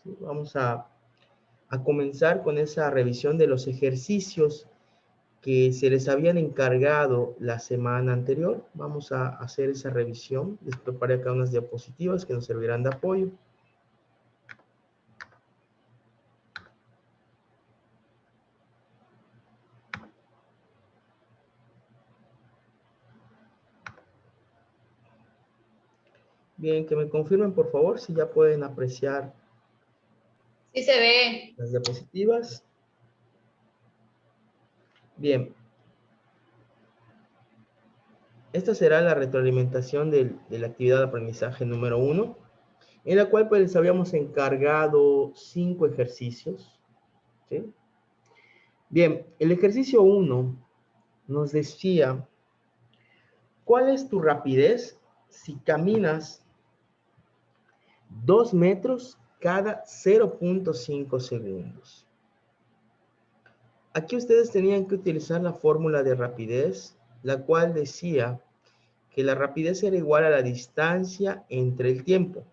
¿sí? Vamos a comenzar con esa revisión de los ejercicios que se les habían encargado la semana anterior. Vamos a hacer esa revisión. Les preparé acá unas diapositivas que nos servirán de apoyo. Bien, que me confirmen por favor si ya pueden apreciar. Sí se ve. Las diapositivas. Bien. Esta será la retroalimentación de la actividad de aprendizaje número 1, en la cual pues les habíamos encargado 5 ejercicios. ¿Sí? Bien, el ejercicio 1 nos decía, ¿cuál es tu rapidez si caminas 2 metros cada 0.5 segundos? Aquí ustedes tenían que utilizar la fórmula de rapidez, la cual decía que la rapidez era igual a la distancia entre el tiempo.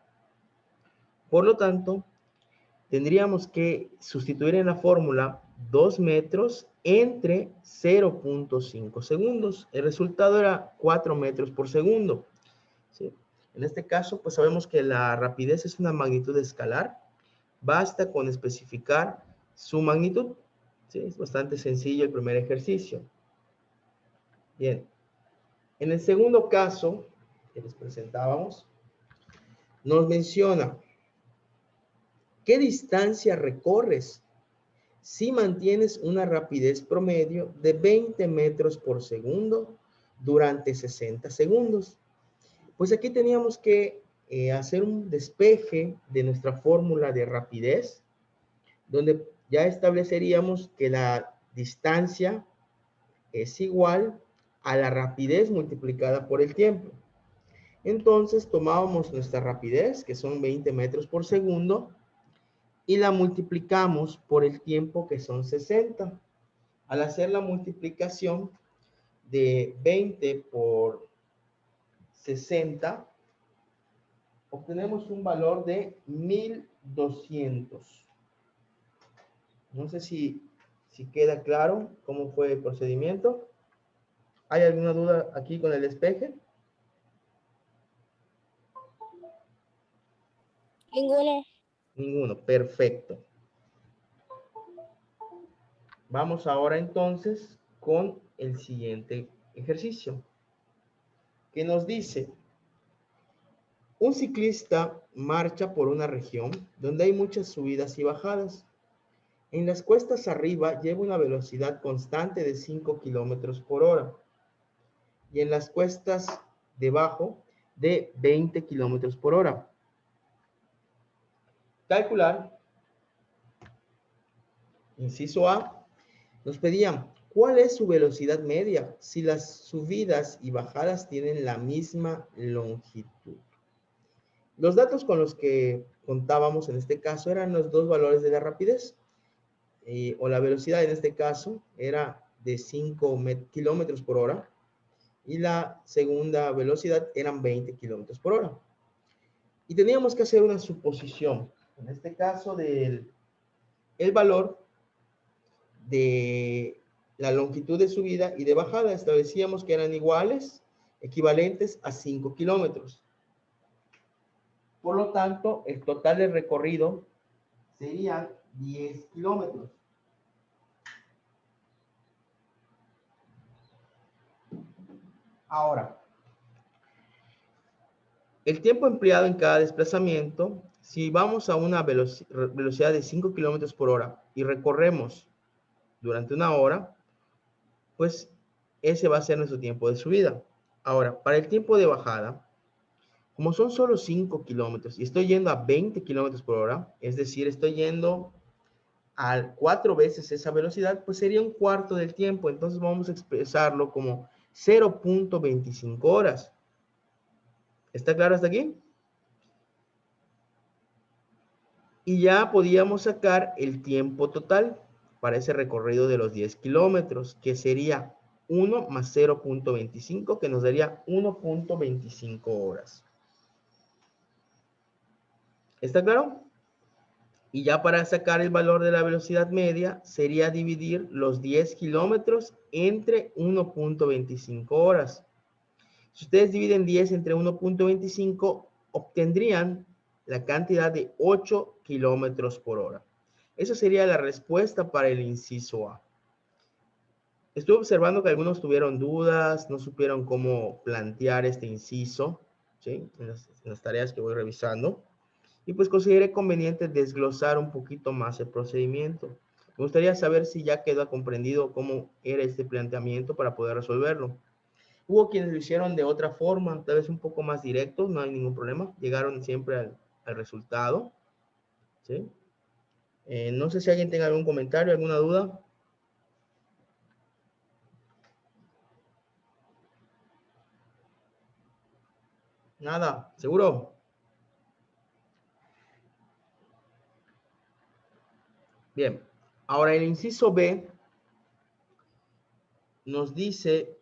Por lo tanto, tendríamos que sustituir en la fórmula 2 metros entre 0.5 segundos. El resultado era 4 metros por segundo. ¿Sí? En este caso, pues sabemos que la rapidez es una magnitud escalar. Basta con especificar su magnitud. ¿Sí? Es bastante sencillo el primer ejercicio. Bien. En el segundo caso que les presentábamos, nos menciona, ¿qué distancia recorres si mantienes una rapidez promedio de 20 metros por segundo durante 60 segundos? Pues aquí teníamos que hacer un despeje de nuestra fórmula de rapidez, donde ya estableceríamos que la distancia es igual a la rapidez multiplicada por el tiempo. Entonces tomábamos nuestra rapidez, que son 20 metros por segundo, y la multiplicamos por el tiempo, que son 60. Al hacer la multiplicación de 20 por 60, obtenemos un valor de 1200. No sé si queda claro cómo fue el procedimiento. ¿Hay alguna duda aquí con el despeje? Ninguno. Ninguno, perfecto. Vamos ahora entonces con el siguiente ejercicio, que nos dice, un ciclista marcha por una región donde hay muchas subidas y bajadas. En las cuestas arriba lleva una velocidad constante de 5 kilómetros por hora y en las cuestas debajo de 20 kilómetros por hora. Calcular, inciso A, nos pedían, ¿cuál es su velocidad media si las subidas y bajadas tienen la misma longitud? Los datos con los que contábamos en este caso eran los dos valores de la rapidez, o la velocidad en este caso era de 5 kilómetros por hora y la segunda velocidad eran 20 kilómetros por hora. Y teníamos que hacer una suposición, en este caso del el valor de la longitud de subida y de bajada. Establecíamos que eran iguales, equivalentes a 5 kilómetros. Por lo tanto, el total del recorrido serían 10 kilómetros. Ahora, el tiempo empleado en cada desplazamiento, si vamos a una velocidad de 5 kilómetros por hora y recorremos durante una hora, pues ese va a ser nuestro tiempo de subida. Ahora, para el tiempo de bajada, como son solo 5 kilómetros y estoy yendo a 20 kilómetros por hora, es decir, estoy yendo a 4 veces esa velocidad, pues sería un cuarto del tiempo. Entonces vamos a expresarlo como 0.25 horas. ¿Está claro hasta aquí? Y ya podíamos sacar el tiempo total para ese recorrido de los 10 kilómetros, que sería 1 más 0.25, que nos daría 1.25 horas. ¿Está claro? Y ya para sacar el valor de la velocidad media, sería dividir los 10 kilómetros entre 1.25 horas. Si ustedes dividen 10 entre 1.25, obtendrían la cantidad de 8 kilómetros por hora. Esa sería la respuesta para el inciso A. Estuve observando que algunos tuvieron dudas, no supieron cómo plantear este inciso, ¿sí? En las tareas que voy revisando. Y pues consideré conveniente desglosar un poquito más el procedimiento. Me gustaría saber si ya quedó comprendido cómo era este planteamiento para poder resolverlo. Hubo quienes lo hicieron de otra forma, tal vez un poco más directo, no hay ningún problema. Llegaron siempre al resultado, ¿sí? No sé si alguien tenga algún comentario, alguna duda. Nada, ¿seguro? Bien, ahora el inciso B nos dice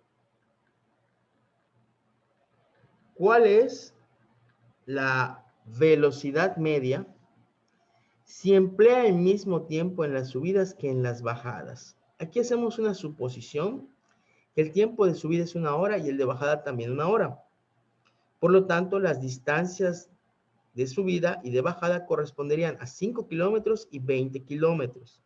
cuál es la velocidad media si emplea el mismo tiempo en las subidas que en las bajadas. Aquí hacemos una suposición, que el tiempo de subida es 1 hora y el de bajada también 1 hora. Por lo tanto, las distancias de subida y de bajada corresponderían a 5 kilómetros y 20 kilómetros.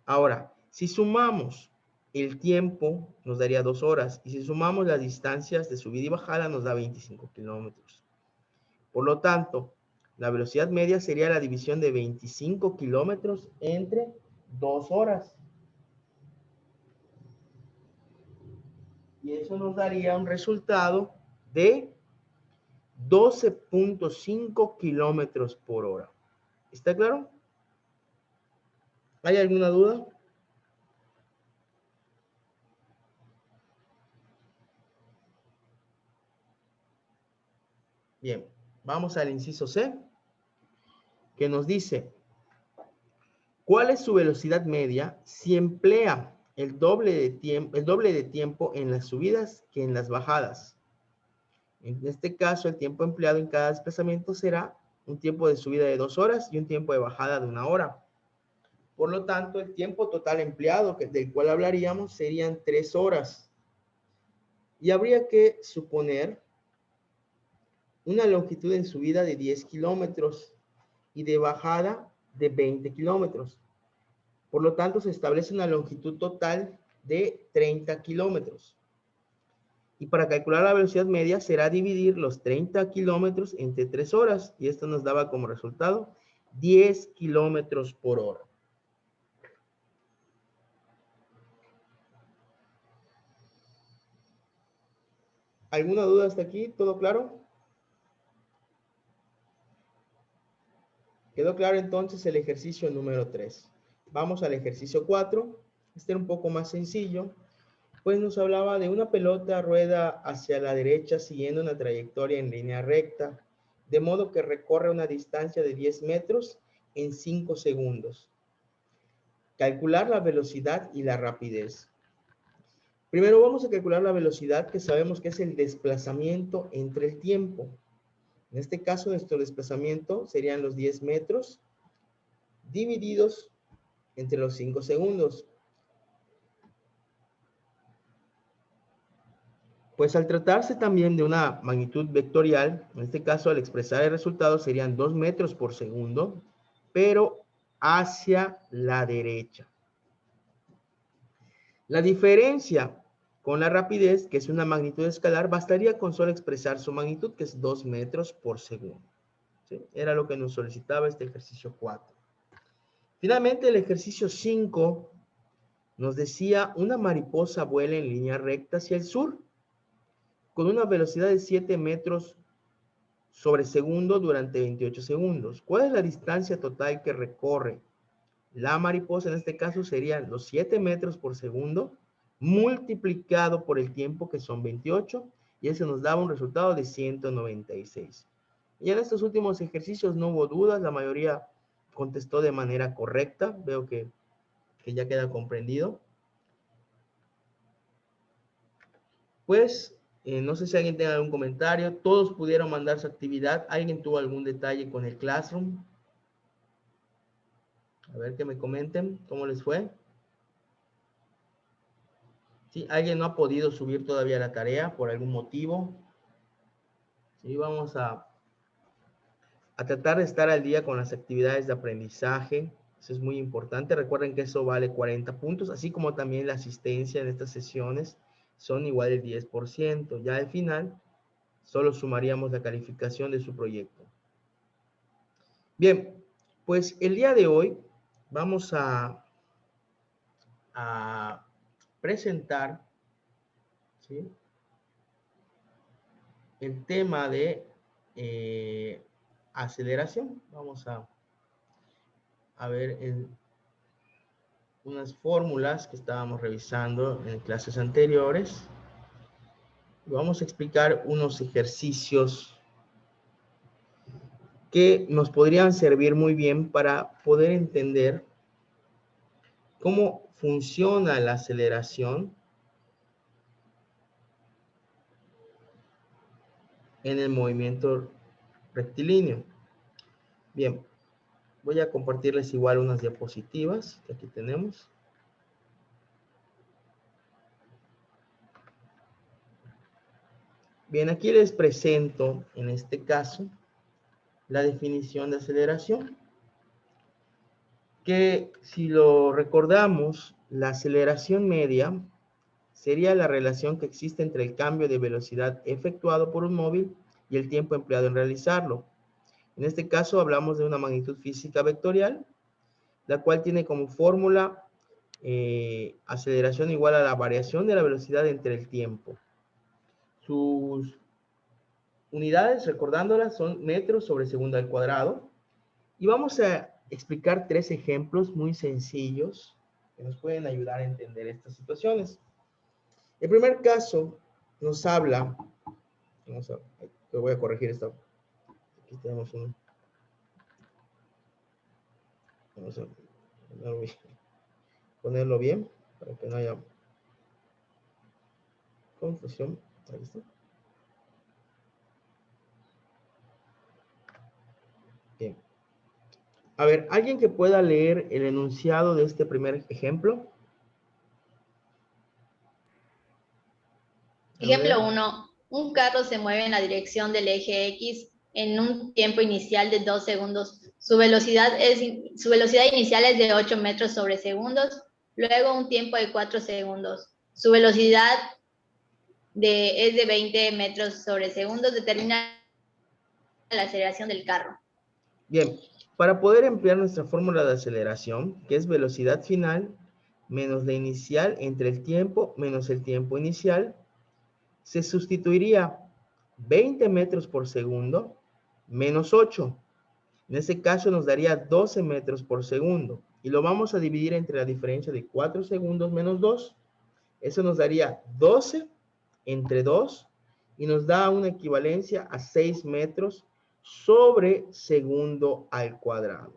Ahora, si sumamos el tiempo, nos daría 2 horas. Y si sumamos las distancias de subida y bajada, nos da 25 kilómetros. Por lo tanto, la velocidad media sería la división de 25 kilómetros entre 2 horas. Y eso nos daría un resultado de 12.5 kilómetros por hora. ¿Está claro? ¿Hay alguna duda? Bien, vamos al inciso C, que nos dice, ¿cuál es su velocidad media si emplea el doble de tiempo en las subidas que en las bajadas? En este caso, el tiempo empleado en cada desplazamiento será un tiempo de subida de 2 horas y un tiempo de bajada de 1 hora. Por lo tanto, el tiempo total empleado, del cual hablaríamos, serían 3 horas. Y habría que suponer una longitud en subida de 10 kilómetros y de bajada de 20 kilómetros. Por lo tanto, se establece una longitud total de 30 kilómetros. Y para calcular la velocidad media será dividir los 30 kilómetros entre 3 horas. Y esto nos daba como resultado 10 kilómetros por hora. ¿Alguna duda hasta aquí? ¿Todo claro? ¿Quedó claro entonces el ejercicio número 3? Vamos al ejercicio 4. Este era un poco más sencillo. Pues nos hablaba de una pelota rueda hacia la derecha siguiendo una trayectoria en línea recta, de modo que recorre una distancia de 10 metros en 5 segundos. Calcular la velocidad y la rapidez. Primero vamos a calcular la velocidad, que sabemos que es el desplazamiento entre el tiempo. En este caso, nuestro desplazamiento serían los 10 metros divididos entre los 5 segundos. Pues al tratarse también de una magnitud vectorial, en este caso al expresar el resultado serían 2 metros por segundo, pero hacia la derecha. La diferencia con la rapidez, que es una magnitud escalar, bastaría con solo expresar su magnitud, que es 2 metros por segundo. ¿Sí? Era lo que nos solicitaba este ejercicio 4. Finalmente, el ejercicio 5 nos decía, una mariposa vuela en línea recta hacia el sur, con una velocidad de 7 metros sobre segundo durante 28 segundos. ¿Cuál es la distancia total que recorre la mariposa? En este caso serían los 7 metros por segundo multiplicado por el tiempo, que son 28, y eso nos daba un resultado de 196. Y en estos últimos ejercicios no hubo dudas, la mayoría contestó de manera correcta. Veo que ya queda comprendido. Pues no sé si alguien tiene algún comentario. Todos pudieron mandar su actividad. ¿Alguien tuvo algún detalle con el Classroom? A ver que me comenten cómo les fue. ¿Sí? ¿Alguien no ha podido subir todavía la tarea por algún motivo? Sí, vamos a tratar de estar al día con las actividades de aprendizaje. Eso es muy importante. Recuerden que eso vale 40 puntos, así como también la asistencia en estas sesiones son igual el 10%. Ya al final, solo sumaríamos la calificación de su proyecto. Bien, pues el día de hoy vamos a presentar, ¿sí?, el tema de aceleración. Vamos a ver unas fórmulas que estábamos revisando en clases anteriores. Vamos a explicar unos ejercicios que nos podrían servir muy bien para poder entender cómo funciona la aceleración en el movimiento rectilíneo. Bien, voy a compartirles igual unas diapositivas que aquí tenemos. Bien, aquí les presento, en este caso, la definición de aceleración, que si lo recordamos, la aceleración media sería la relación que existe entre el cambio de velocidad efectuado por un móvil y el tiempo empleado en realizarlo. En este caso hablamos de una magnitud física vectorial, la cual tiene como fórmula aceleración igual a la variación de la velocidad entre el tiempo. Sus unidades, recordándolas, son metros sobre segundo al cuadrado. Y vamos a explicar 3 ejemplos muy sencillos que nos pueden ayudar a entender estas situaciones. El primer caso nos habla, voy a corregir esto. Aquí tenemos un, vamos a ponerlo bien para que no haya confusión. Ahí está. Bien. A ver, ¿alguien que pueda leer el enunciado de este primer ejemplo? Ejemplo 1. Un carro se mueve en la dirección del eje X en un tiempo inicial de 2 segundos. Su velocidad inicial es de 8 metros sobre segundos, luego un tiempo de 4 segundos. Su velocidad es de 20 metros sobre segundos. Determina la aceleración del carro. Bien, para poder emplear nuestra fórmula de aceleración, que es velocidad final menos la inicial entre el tiempo menos el tiempo inicial, se sustituiría 20 metros por segundo menos 8. En este caso nos daría 12 metros por segundo. Y lo vamos a dividir entre la diferencia de 4 segundos menos 2. Eso nos daría 12 entre 2 y nos da una equivalencia a 6 metros sobre segundo al cuadrado.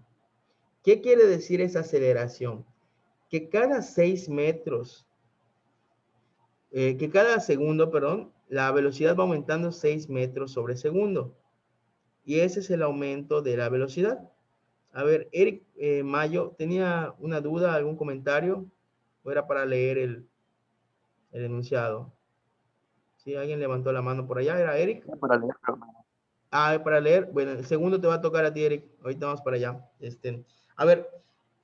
¿Qué quiere decir esa aceleración? Que cada 6 metros, que cada segundo, perdón, la velocidad va aumentando 6 metros sobre segundo. Y ese es el aumento de la velocidad. A ver, Eric Mayo, ¿tenía una duda, algún comentario? ¿O era para leer el enunciado? ¿Sí? ¿Alguien levantó la mano por allá? ¿Era Eric? Para leer, para leer. Bueno, el segundo te va a tocar a ti, Eric. Ahorita vamos para allá. A ver,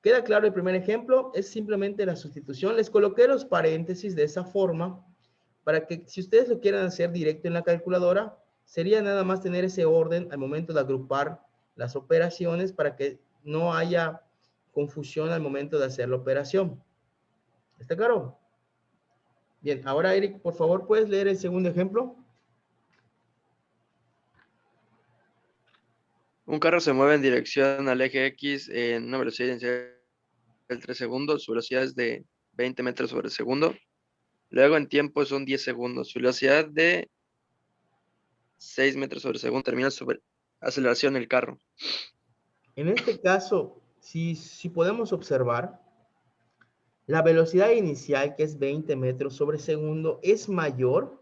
¿queda claro el primer ejemplo? Es simplemente la sustitución. Les coloqué los paréntesis de esa forma para que si ustedes lo quieren hacer directo en la calculadora, sería nada más tener ese orden al momento de agrupar las operaciones para que no haya confusión al momento de hacer la operación. ¿Está claro? Bien, ahora Eric, por favor, ¿puedes leer el segundo ejemplo? Un carro se mueve en dirección al eje X en una velocidad inicial de 3 segundos. Su velocidad es de 20 metros sobre segundo. Luego en tiempo son 10 segundos. Su velocidad de 6 metros sobre segundo. Termina su aceleración el carro. En este caso, si podemos observar, la velocidad inicial, que es 20 metros sobre segundo, es mayor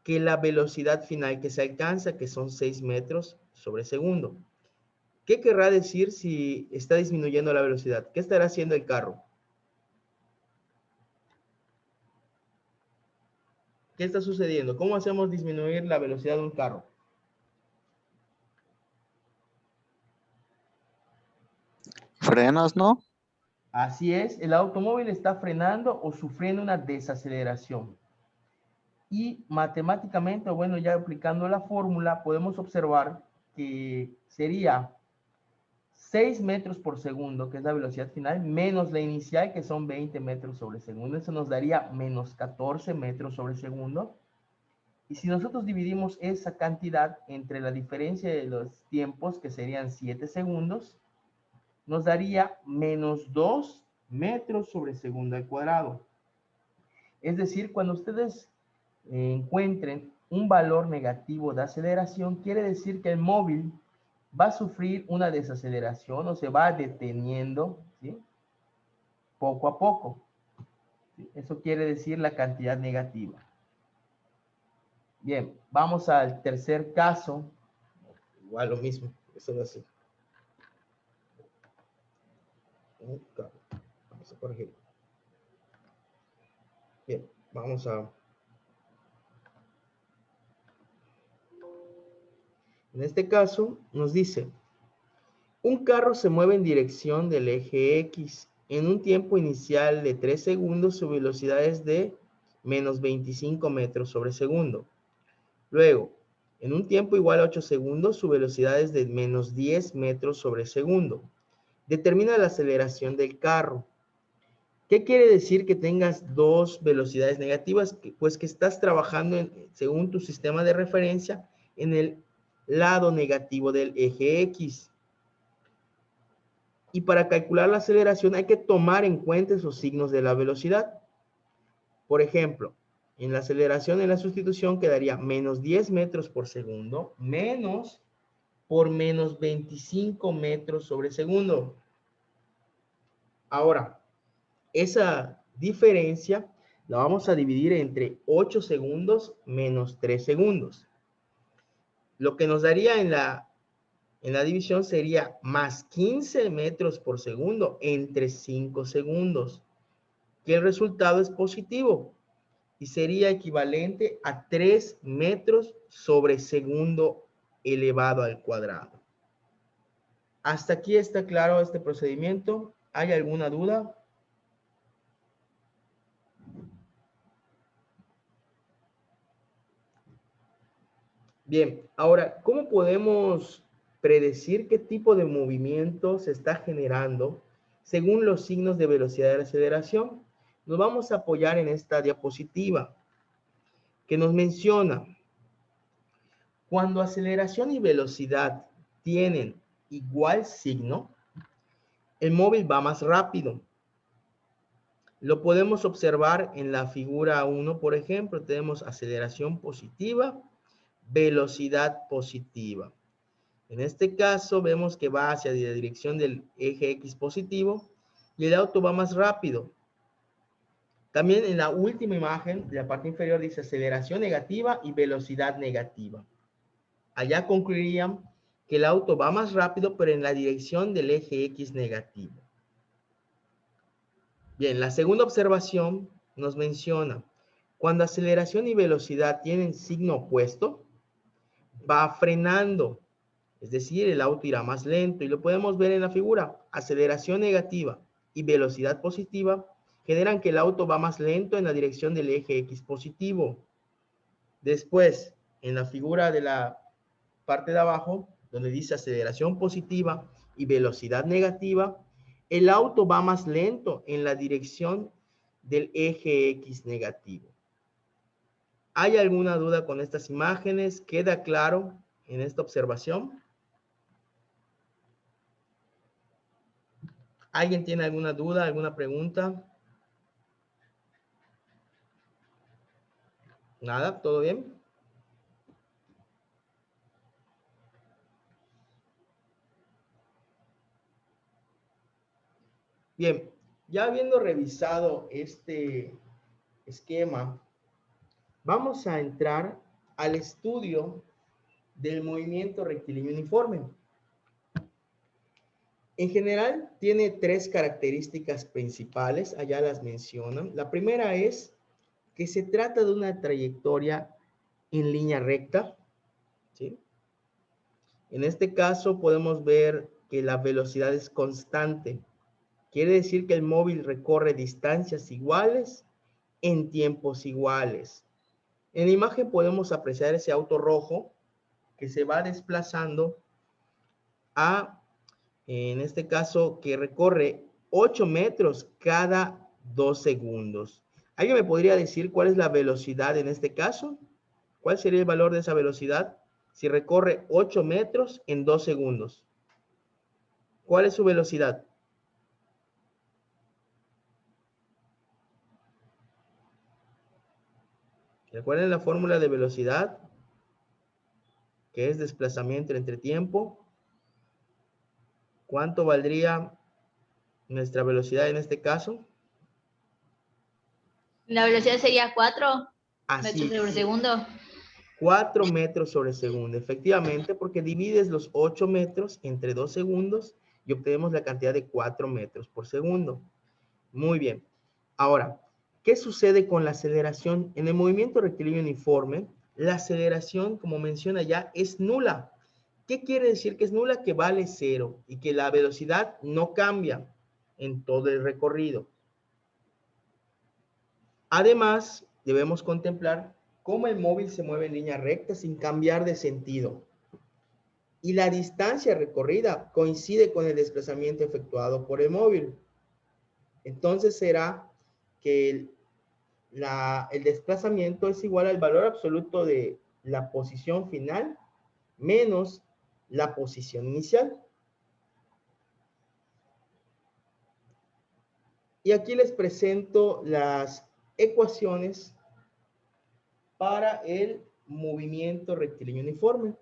que la velocidad final que se alcanza, que son 6 metros sobre segundo. ¿Qué querrá decir si está disminuyendo la velocidad? ¿Qué estará haciendo el carro? ¿Qué está sucediendo? ¿Cómo hacemos disminuir la velocidad de un carro? Frenas, ¿no? Así es, el automóvil está frenando o sufriendo una desaceleración. Y matemáticamente, bueno, ya aplicando la fórmula, podemos observar que sería 6 metros por segundo, que es la velocidad final, menos la inicial, que son 20 metros sobre segundo. Eso nos daría menos 14 metros sobre segundo. Y si nosotros dividimos esa cantidad entre la diferencia de los tiempos, que serían 7 segundos, nos daría menos 2 metros sobre segundo al cuadrado. Es decir, cuando ustedes encuentren un valor negativo de aceleración, quiere decir que el móvil va a sufrir una desaceleración o se va deteniendo, ¿sí? Poco a poco. ¿Sí? Eso quiere decir la cantidad negativa. Bien, vamos al tercer caso. Igual lo mismo, eso es así. Vamos a corregir. Bien, vamos a... En este caso nos dice, un carro se mueve en dirección del eje X. En un tiempo inicial de 3 segundos, su velocidad es de menos 25 metros sobre segundo. Luego, en un tiempo igual a 8 segundos, su velocidad es de menos 10 metros sobre segundo. Determina la aceleración del carro. ¿Qué quiere decir que tengas dos velocidades negativas? Pues que estás trabajando, según tu sistema de referencia, en el lado negativo del eje X. Y para calcular la aceleración hay que tomar en cuenta esos signos de la velocidad. Por ejemplo, en la aceleración, en la sustitución, quedaría menos 10 metros por segundo, menos por menos 25 metros sobre segundo. Ahora, esa diferencia la vamos a dividir entre 8 segundos menos 3 segundos. Lo que nos daría en la división sería más 15 metros por segundo entre 5 segundos, que el resultado es positivo y sería equivalente a 3 metros sobre segundo elevado al cuadrado. ¿Hasta aquí está claro este procedimiento? ¿Hay alguna duda? Bien, ahora, ¿cómo podemos predecir qué tipo de movimiento se está generando según los signos de velocidad de la aceleración? Nos vamos a apoyar en esta diapositiva que nos menciona cuando aceleración y velocidad tienen igual signo, el móvil va más rápido. Lo podemos observar en la figura 1, por ejemplo, tenemos aceleración positiva, velocidad positiva. En este caso vemos que va hacia la dirección del eje X positivo y el auto va más rápido. También en la última imagen, la parte inferior dice aceleración negativa y velocidad negativa. Allá concluirían que el auto va más rápido, pero en la dirección del eje X negativo. Bien, la segunda observación nos menciona, cuando aceleración y velocidad tienen signo opuesto, va frenando, es decir, el auto irá más lento y lo podemos ver en la figura. Aceleración negativa y velocidad positiva generan que el auto va más lento en la dirección del eje X positivo. Después, en la figura de la parte de abajo, donde dice aceleración positiva y velocidad negativa, el auto va más lento en la dirección del eje X negativo. ¿Hay alguna duda con estas imágenes? ¿Queda claro en esta observación? ¿Alguien tiene alguna duda, alguna pregunta? ¿Nada? ¿Todo bien? Bien, ya habiendo revisado este esquema, vamos a entrar al estudio del movimiento rectilíneo uniforme. En general, tiene tres características principales, allá las mencionan. La primera es que se trata de una trayectoria en línea recta, ¿sí? En este caso podemos ver que la velocidad es constante. Quiere decir que el móvil recorre distancias iguales en tiempos iguales. En la imagen podemos apreciar ese auto rojo que se va desplazando en este caso, que recorre 8 metros cada 2 segundos. ¿Alguien me podría decir cuál es la velocidad en este caso? ¿Cuál sería el valor de esa velocidad si recorre 8 metros en 2 segundos? ¿Cuál es su velocidad? Recuerden la fórmula de velocidad, que es desplazamiento entre tiempo. ¿Cuánto valdría nuestra velocidad en este caso? La velocidad sería 4 Así metros por es. segundo. 4 metros sobre segundo, efectivamente, porque divides los 8 metros entre 2 segundos y obtenemos la cantidad de 4 metros por segundo. Muy bien. Ahora, ¿qué sucede con la aceleración? En el movimiento rectilíneo uniforme, la aceleración, como menciona ya, es nula. ¿Qué quiere decir que es nula? Que vale 0 y que la velocidad no cambia en todo el recorrido. Además, debemos contemplar cómo el móvil se mueve en línea recta sin cambiar de sentido. Y la distancia recorrida coincide con el desplazamiento efectuado por el móvil. Entonces será que el desplazamiento es igual al valor absoluto de la posición final menos la posición inicial. Y aquí les presento las ecuaciones para el movimiento rectilíneo uniforme.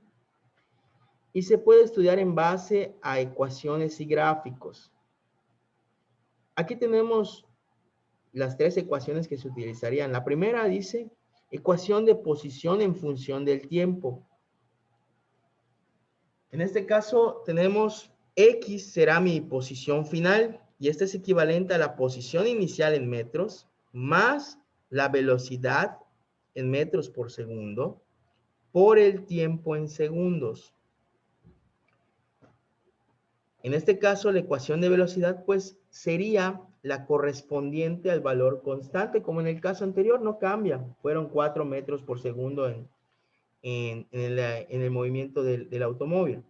Y se puede estudiar en base a ecuaciones y gráficos. Aquí tenemos las tres ecuaciones que se utilizarían. La primera dice ecuación de posición en función del tiempo. En este caso tenemos X será mi posición final y esta es equivalente a la posición inicial en metros más la velocidad en metros por segundo por el tiempo en segundos. En este caso, la ecuación de velocidad, pues, sería la correspondiente al valor constante, como en el caso anterior, no cambia. Fueron 4 metros por segundo en el movimiento del automóvil.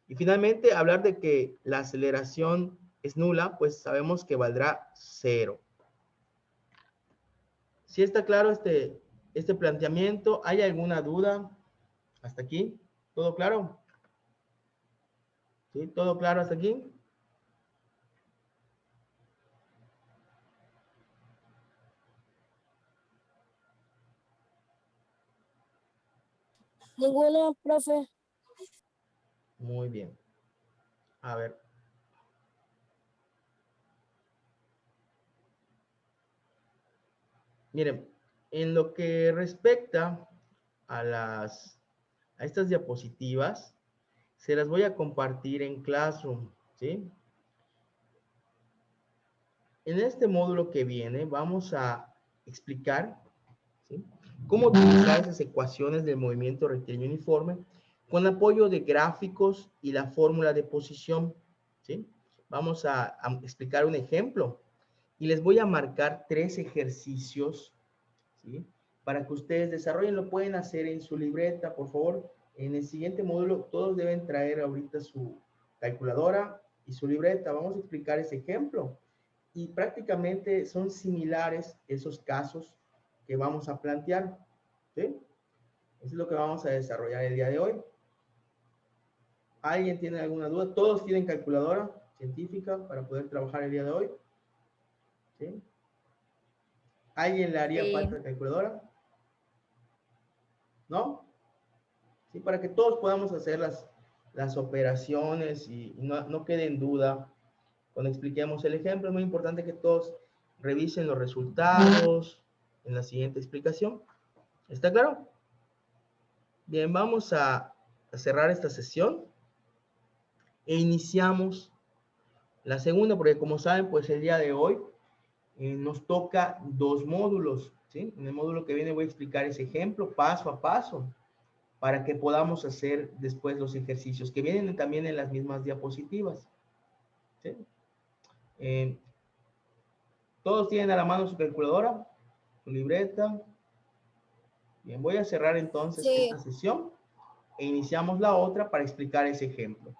Y finalmente, hablar de que la aceleración es nula, pues sabemos que valdrá 0. ¿Sí está claro este planteamiento? ¿Hay alguna duda hasta aquí? ¿Todo claro? ¿Sí? ¿Todo claro hasta aquí? Ninguna, profe. Muy bien. A ver. Miren, en lo que respecta a estas diapositivas, se las voy a compartir en Classroom, ¿sí? En este módulo que viene vamos a explicar, ¿sí?, cómo utilizar esas ecuaciones del movimiento rectilíneo uniforme con apoyo de gráficos y la fórmula de posición, ¿sí? Vamos a explicar un ejemplo y les voy a marcar 3 ejercicios, ¿sí?, para que ustedes desarrollen. Lo pueden hacer en su libreta, por favor. En el siguiente módulo todos deben traer ahorita su calculadora y su libreta. Vamos a explicar ese ejemplo y prácticamente son similares esos casos que vamos a plantear, ¿sí? Eso es lo que vamos a desarrollar el día de hoy. ¿Alguien tiene alguna duda? ¿Todos tienen calculadora científica para poder trabajar el día de hoy? ¿Sí? ¿Alguien le haría Sí. falta calculadora? ¿No? ¿Sí? Para que todos podamos hacer las operaciones y no quede en duda cuando expliquemos el ejemplo. Es muy importante que todos revisen los resultados en la siguiente explicación. ¿Está claro? Bien, vamos a cerrar esta sesión e iniciamos La segunda, porque como saben, pues el día de hoy nos toca 2 módulos, ¿sí? En el módulo que viene voy a explicar ese ejemplo paso a paso para que podamos hacer después los ejercicios que vienen también en las mismas diapositivas, ¿sí? Todos tienen a la mano su calculadora, su libreta. Bien, voy a cerrar entonces Sí. esta sesión e iniciamos la otra para explicar ese ejemplo.